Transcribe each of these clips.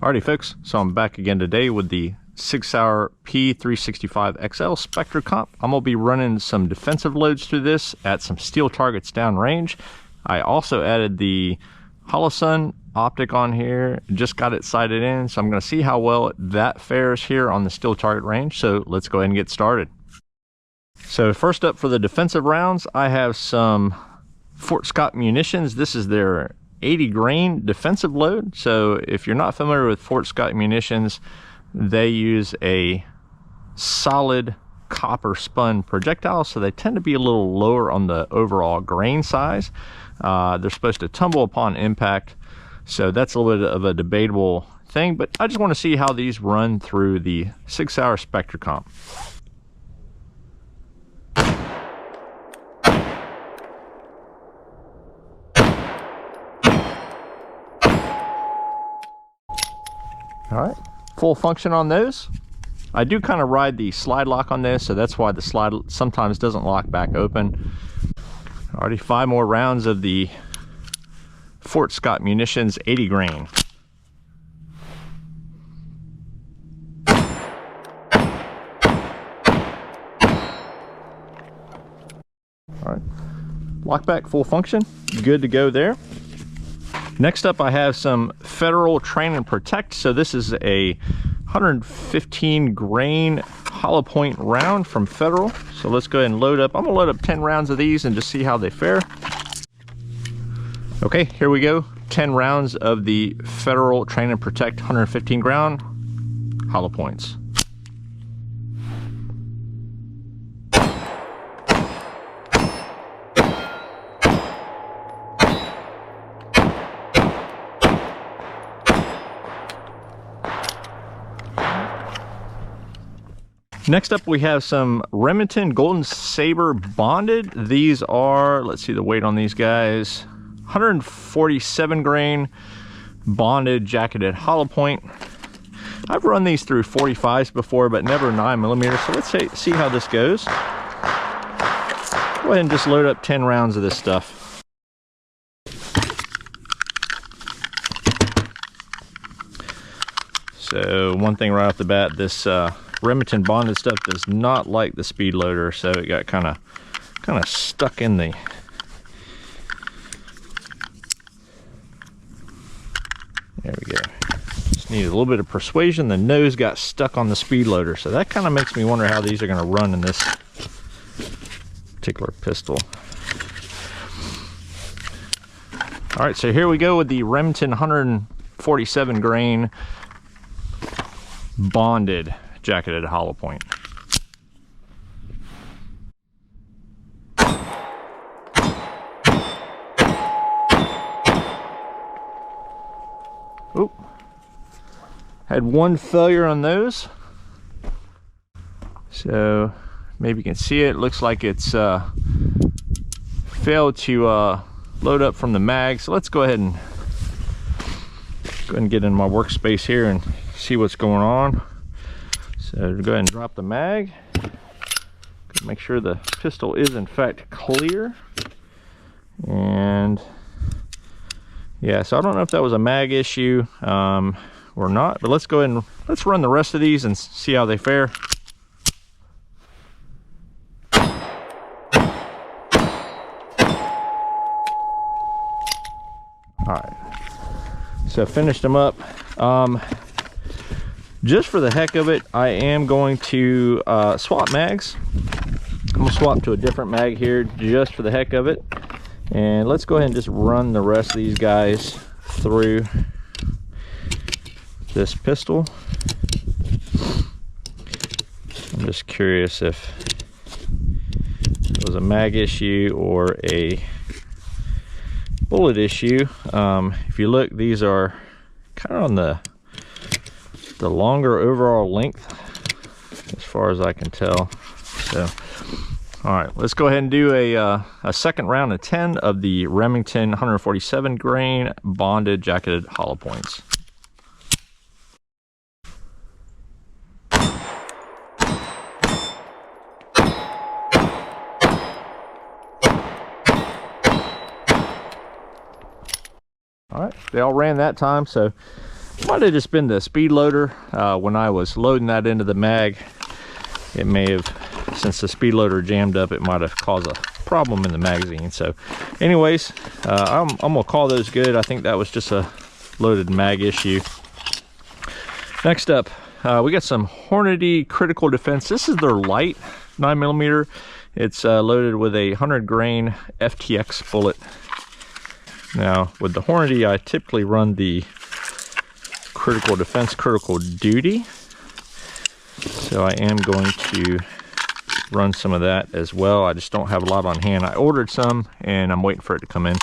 Alrighty folks, so I'm back again today with the Sig Sauer P365XL Spectre comp. I'm going to be running some defensive loads through this at some steel targets downrange. I also added the Holosun optic on here, just got it sighted in, so I'm going to see how well that fares here on the steel target range. So let's go ahead and get started. So first up for the defensive rounds, I have some Scott Munitions. This is their 80 grain defensive load. So if you're not familiar with Scott Munitions, they use a solid copper spun projectile, so they tend to be a little lower on the overall grain size. They're supposed to tumble upon impact, so that's a little bit of a debatable thing, but I just want to see how these run through the Sig Sauer Spectre comp. All right, full function on those. I do kind of ride the slide lock on this, so that's why the slide sometimes doesn't lock back open. Already 5 more rounds of the Scott Munitions 80 grain. All right, lock back, full function, good to go there. Next up, I have some Federal Train and Protect. So this is a 115 grain hollow point round from Federal. So let's go ahead and load up. I'm gonna load up 10 rounds of these and just see how they fare. Okay, here we go. 10 rounds of the Federal Train and Protect 115 grain hollow points. Next up, we have some Remington Golden Saber bonded. These are, let's see the weight on these guys, 147 grain bonded jacketed hollow point. I've run these through 45s before, but never 9mm. So let's see how this goes. Go ahead and just load up 10 rounds of this stuff. So one thing right off the bat, this Remington bonded stuff does not like the speed loader, so it got kind of stuck in the there we go. Just need a little bit of persuasion. The nose got stuck on the speed loader, so that kind of makes me wonder how these are going to run in this particular pistol. All right, so here we go with the Remington 147 grain bonded jacketed hollow point. Oop. Had one failure on those. So maybe you can see it. Looks like it's failed to load up from the mag. So let's go ahead and get in my workspace here and see what's going on. So go ahead and drop the mag. Make sure the pistol is in fact clear. And yeah, so I don't know if that was a mag issue or not, but let's go ahead and let's run the rest of these and see how they fare. All right, so finished them up. Just for the heck of it, I am going to swap mags. I'm gonna swap to a different mag here just for the heck of it. And let's go ahead and just run the rest of these guys through this pistol. I'm just curious if it was a mag issue or a bullet issue. If you look, these are kind of on the longer overall length as far as I can tell. So all right, let's go ahead and do a second round of 10 of the Remington 147 grain bonded jacketed hollow points. All right, they all ran that time, so Might have just been the speed loader. When I was loading that into the mag, it may have, since the speed loader jammed up, it might have caused a problem in the magazine. So anyways, I'm gonna call those good. I think that was just a loaded mag issue. Next up, we got some Hornady Critical Defense. This is their light 9mm. It's loaded with a 100 grain FTX bullet. Now with the Hornady, I typically run the Critical Defense Critical Duty, so I am going to run some of that as well. I just don't have a lot on hand. I ordered some and I'm waiting for it to come in.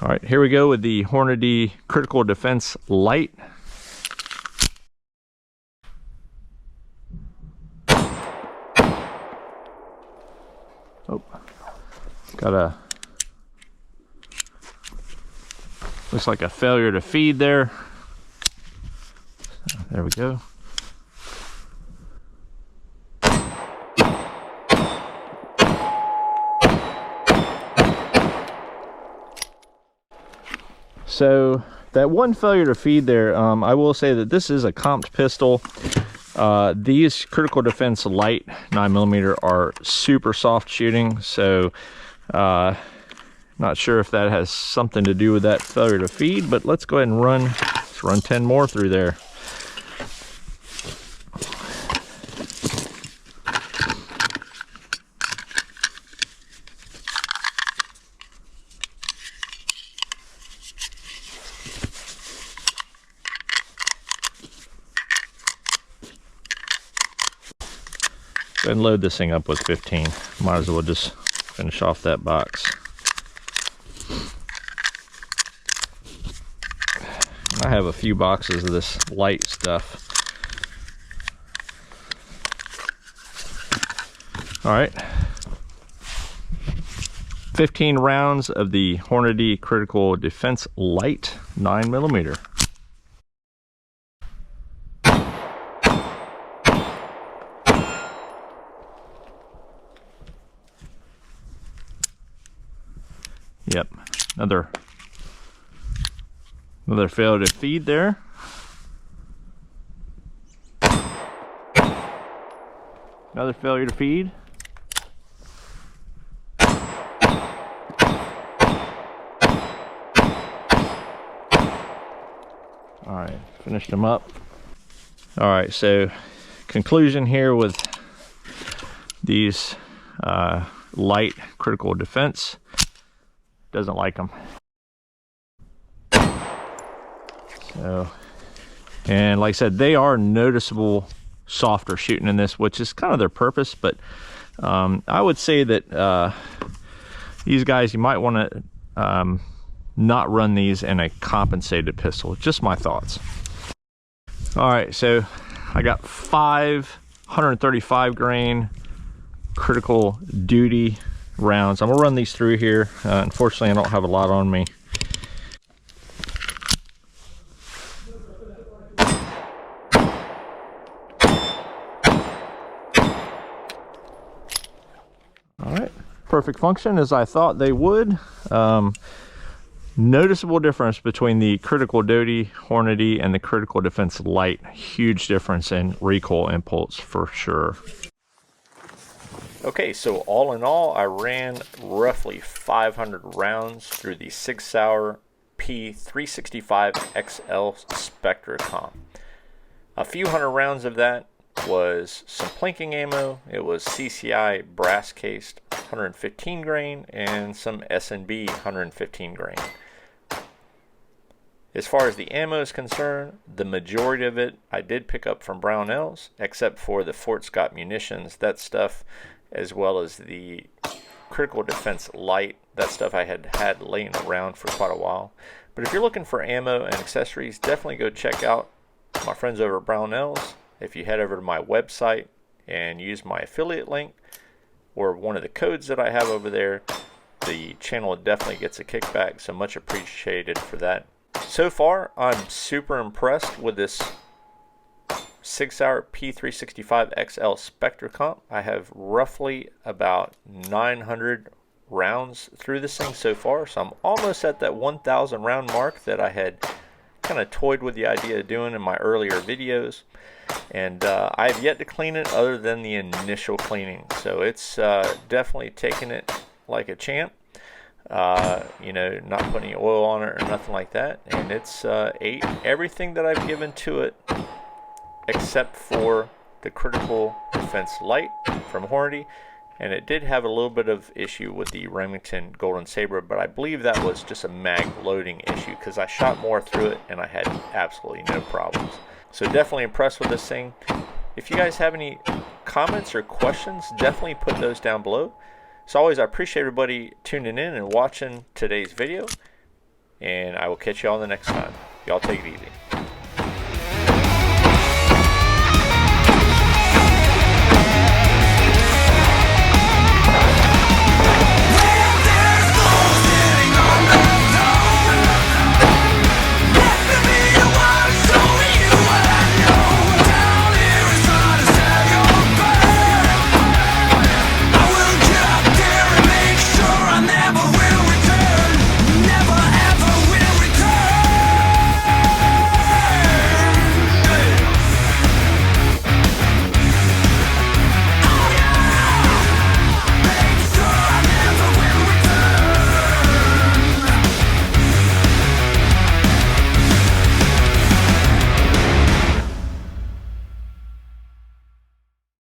All right, here we go with the Hornady Critical Defense Light. Oh, got a, looks like a failure to feed there. There we go. So that one failure to feed there, I will say that this is a comped pistol. These Critical Defense Light 9mm are super soft shooting, so not sure if that has something to do with that failure to feed, but let's go ahead and let's run 10 more through there. Go ahead and load this thing up with 15. Might as well just finish off that box. I have a few boxes of this light stuff. All right. 15 rounds of the Hornady Critical Defense Light 9mm. Yep, another failure to feed there. Another failure to feed. All right, finished them up. All right, so conclusion here with these light Critical Defense. Doesn't like them. So, and like I said, they are noticeable softer shooting in this, which is kind of their purpose, but I would say that these guys, you might want to not run these in a compensated pistol. Just my thoughts. All right, so I got 5 135 grain Critical Duty rounds. I'm gonna run these through here. Unfortunately, I don't have a lot on me. All right, perfect function as I thought they would. Noticeable difference between the Critical Duty Hornady and the Critical Defense Light. Huge difference in recoil impulse for sure. Okay, so all in all, I ran roughly 500 rounds through the Sig Sauer P365XL Spectre comp. A few hundred rounds of that was some plinking ammo. It was CCI brass cased 115 grain and some S&B 115 grain. As far as the ammo is concerned, the majority of it I did pick up from Brownells, except for the Scott Munitions. That stuff, as well as the Critical Defense Light, that stuff I had laying around for quite a while. But if you're looking for ammo and accessories, definitely go check out my friends over at Brownells. If you head over to my website and use my affiliate link or one of the codes that I have over there, the channel definitely gets a kickback, so much appreciated for that. So far, I'm super impressed with this Sig Sauer P365XL Spectre comp. I have roughly about 900 rounds through this thing so far, so I'm almost at that 1,000 round mark that I had kind of toyed with the idea of doing in my earlier videos. And I have yet to clean it other than the initial cleaning, so it's definitely taking it like a champ. You know, not putting any oil on it or nothing like that, and it's ate everything that I've given to it except for the critical defense light from Hornady. And it did have a little bit of issue with the Remington Golden Saber, but I believe that was just a mag loading issue because I shot more through it and I had absolutely no problems. So definitely impressed with this thing. If you guys have any comments or questions, definitely put those down below. As always, I appreciate everybody tuning in and watching today's video, and I will catch you all the next time. Y'all take it easy.